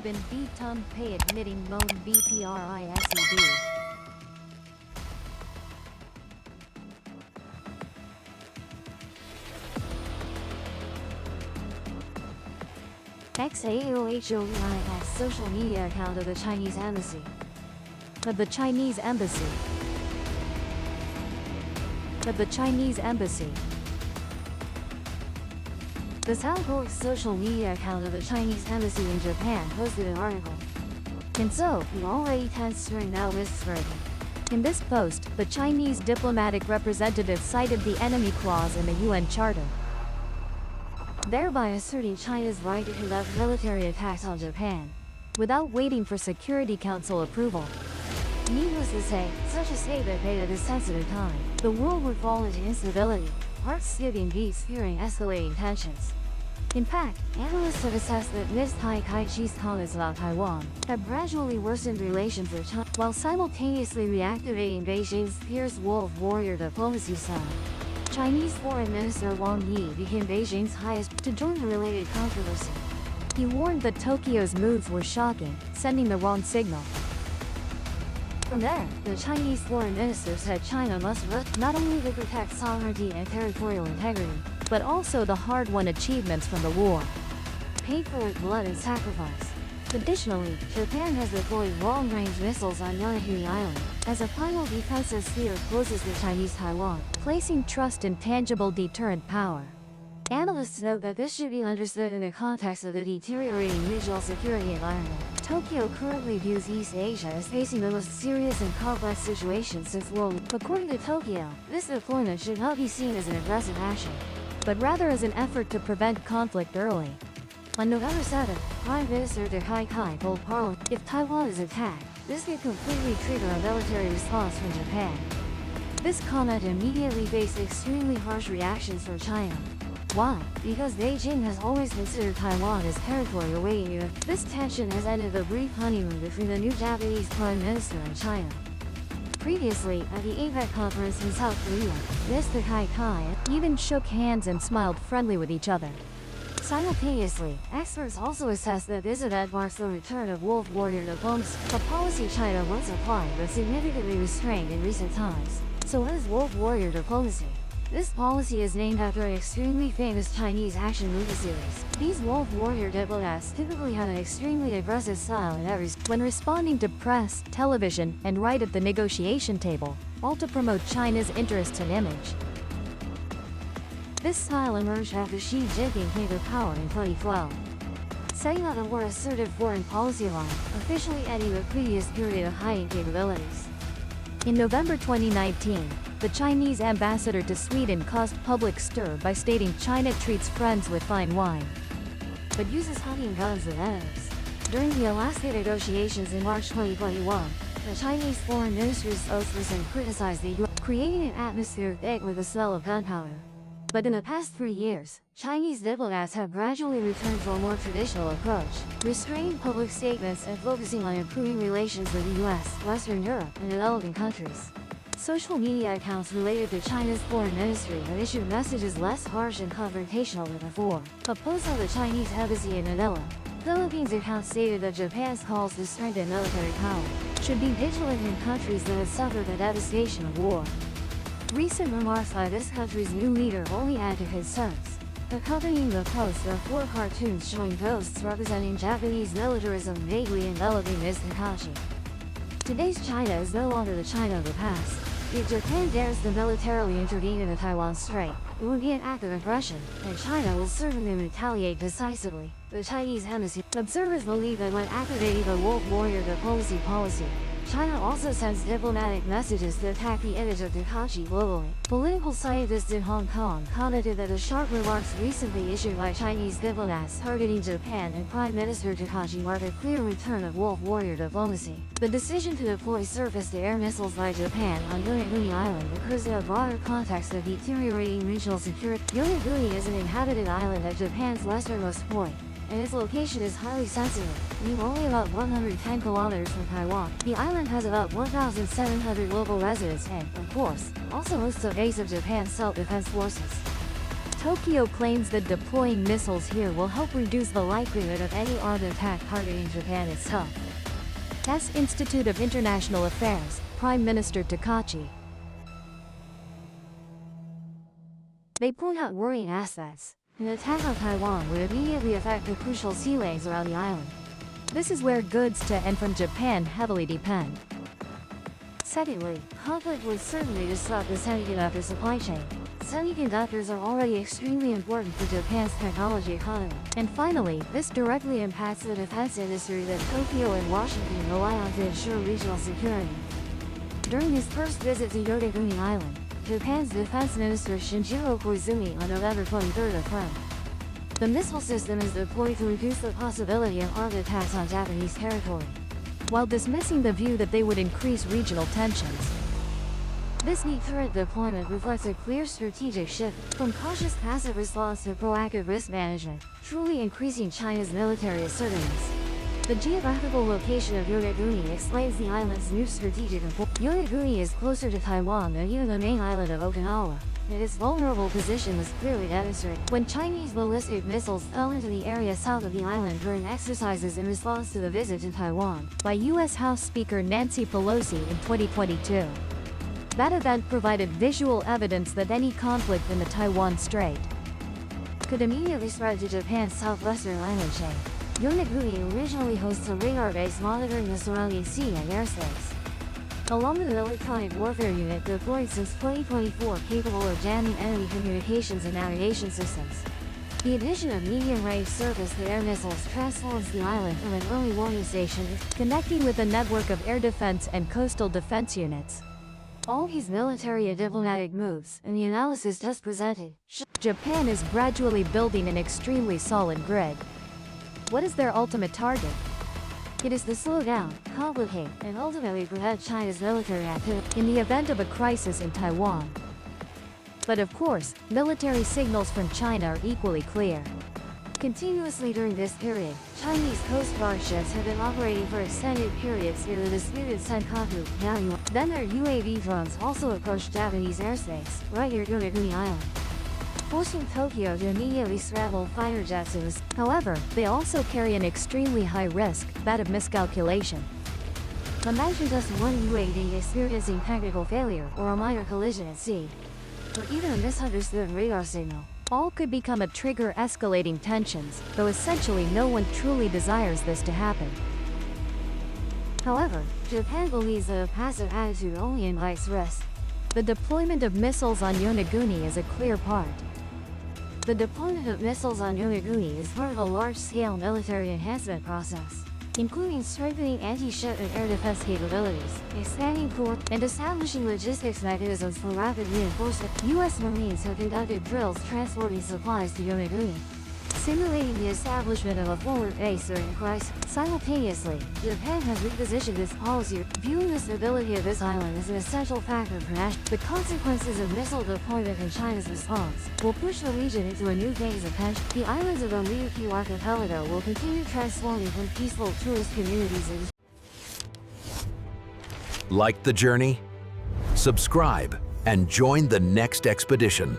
bin B tum pay admitting mon BPRISED. XAOHOEI social media account of the Chinese embassy. Of the Chinese embassy. Of the Chinese embassy. The South Korea's social media account of the Chinese embassy in Japan posted an article. And so, he already transferring now misreading. In this post, the Chinese diplomatic representative cited the enemy clause in the UN Charter, thereby asserting China's right to conduct military attacks on Japan, without waiting for Security Council approval. Needless to say, such a statement made at a sensitive time. The world would fall into instability, heart-skipping beats fearing escalating tensions. In fact, analysts have assessed that Ms. Tai Kai-chi's comments about Taiwan have gradually worsened relations with China, while simultaneously reactivating Beijing's fierce wolf warrior diplomacy style. Chinese Foreign Minister Wang Yi became Beijing's highest to join the related controversy. He warned that Tokyo's moves were shocking, sending the wrong signal. From there, the Chinese foreign minister said China must work not only to protect sovereignty and territorial integrity, but also the hard-won achievements from the war, paid for with blood and sacrifice. Additionally, Japan has deployed long-range missiles on Yonaguni Island as a final defensive sphere closest to Chinese Taiwan, placing trust in tangible deterrent power. Analysts note that this should be understood in the context of the deteriorating regional security environment. Tokyo currently views East Asia as facing the most serious and complex situation since World War. According to Tokyo, this deployment should not be seen as an aggressive action, but rather as an effort to prevent conflict early. On November 7, Prime Minister Tai Kai told Parliament, if Taiwan is attacked, this could completely trigger a military response from Japan. This comment immediately faced extremely harsh reactions from China. Why? Because Beijing has always considered Taiwan as territory awaiting you. This tension has ended the brief honeymoon between the new Japanese Prime Minister and China. Previously, at the APEC conference in South Korea, Mr. Tai Kai even shook hands and smiled friendly with each other. Simultaneously, experts also assess that this event marks the return of wolf warrior diplomacy, a policy China once applied but significantly restrained in recent times. So what is wolf warrior diplomacy? This policy is named after an extremely famous Chinese action movie series. These wolf warrior diplomats typically have an extremely aggressive style in every when responding to press, television, and right at the negotiation table, all to promote China's interests and image. This style emerged after Xi Jinping came to power in 2012, setting out a more assertive foreign policy line, officially ending the previous period of hiding capabilities. In November 2019, the Chinese ambassador to Sweden caused public stir by stating China treats friends with fine wine, but uses hunting guns with enemies. During the Alaska negotiations in March 2021, the Chinese foreign minister's spokesperson criticized the U.S., creating an atmosphere thick with the smell of gunpowder. But in the past 3 years, Chinese diplomats have gradually returned to a more traditional approach, restraining public statements and focusing on improving relations with the US, Western Europe, and developing countries. Social media accounts related to China's foreign ministry have issued messages less harsh and confrontational than before. A post on the Chinese embassy in Manila, Philippines account stated that Japan's calls to strengthen military power should be vigilant in countries that have suffered the devastation of war. Recent remarks by this country's new leader only add to concerns. Accompanying the post are 4 cartoons showing ghosts representing Japanese militarism vaguely enveloping Ms. Takashi. Today's China is no longer the China of the past. If Japan dares to militarily intervene in the Taiwan Strait, it would be an act of aggression, and China will certainly retaliate decisively. The Chinese embassy. Observers believe that when activating the wolf warrior diplomacy policy, China also sends diplomatic messages to attack the image of Takashi globally. Political scientists in Hong Kong commented that the sharp remarks recently issued by Chinese diplomats targeting Japan and Prime Minister Takashi mark a clear return of wolf warrior diplomacy. The decision to deploy surface-to-air missiles by Japan on Yonaguni Island occurs in a broader context of deteriorating regional security. Yonaguni is an inhabited island at Japan's westernmost point, and its location is highly sensitive, being only about 110 kilometers from Taiwan. The island has about 1,700 local residents and, of course, also hosts a base of Japan's self-defense forces. Tokyo claims that deploying missiles here will help reduce the likelihood of any armed attack targeting Japan itself. As Institute of International Affairs, Prime Minister Takachi. They point out worrying aspects. An attack on Taiwan would immediately affect the crucial sea lanes around the island. This is where goods to and from Japan heavily depend. Secondly, conflict would certainly disrupt the semiconductor supply chain. Semiconductors are already extremely important for Japan's technology economy. And finally, this directly impacts the defense industry that Tokyo and Washington rely on to ensure regional security. During his first visit to Yonaguni Island, Japan's Defense Minister Shinjiro Koizumi on November 23 affirmed, "The missile system is deployed to reduce the possibility of armed attacks on Japanese territory," while dismissing the view that they would increase regional tensions. This deterrent deployment reflects a clear strategic shift from cautious passive response to proactive risk management, truly increasing China's military assertiveness. The geographical location of Yonaguni explains the island's new strategic importance. Yonaguni is closer to Taiwan than even the main island of Okinawa, and its vulnerable position was clearly demonstrated when Chinese ballistic missiles fell into the area south of the island during exercises in response to the visit to Taiwan by U.S. House Speaker Nancy Pelosi in 2022. That event provided visual evidence that any conflict in the Taiwan Strait could immediately spread to Japan's southwestern island chain. Yonaguni originally hosts a radar base monitoring the surrounding sea and airspace, along with an electronic warfare unit deployed since 2024 capable of jamming enemy communications and navigation systems. The addition of medium-range surface-to-air missiles transforms the island from an early warning station, connecting with a network of air defense and coastal defense units. All these military and diplomatic moves, and the analysis just presented, Japan is gradually building an extremely solid grid. What is their ultimate target? It is to slow down, complicate, and ultimately prevent China's military activity in the event of a crisis in Taiwan. But of course, military signals from China are equally clear. Continuously during this period, Chinese Coast Guard ships have been operating for extended periods near the disputed Senkaku, Nayu. Then their UAV drones also approached Japanese airspace, right near Yonaguni Island, forcing Tokyo to immediately scramble fighter jets. However, they also carry an extremely high risk, that of miscalculation. Imagine just one UAV experiencing technical failure or a minor collision at sea, or even a misunderstood radar signal. All could become a trigger escalating tensions, though essentially no one truly desires this to happen. However, Japan believes that a passive attitude only invites risk. The deployment of missiles on Yonaguni is a clear part. The deployment of missiles on Yonaguni is part of a large-scale military enhancement process, including strengthening anti-ship and air defense capabilities, expanding core, and establishing logistics mechanisms for rapid reinforcement. U.S. Marines have conducted drills transporting supplies to Yonaguni, simulating the establishment of a forward base during a crisis. Simultaneously, Japan has repositioned its policy, viewing the stability of this island as an essential factor for national. The consequences of missile deployment and China's response will push the region into a new phase of tension. The islands of the Ryukyu archipelago will continue transforming from peaceful tourist communities into. Like the journey? Subscribe and join the next expedition.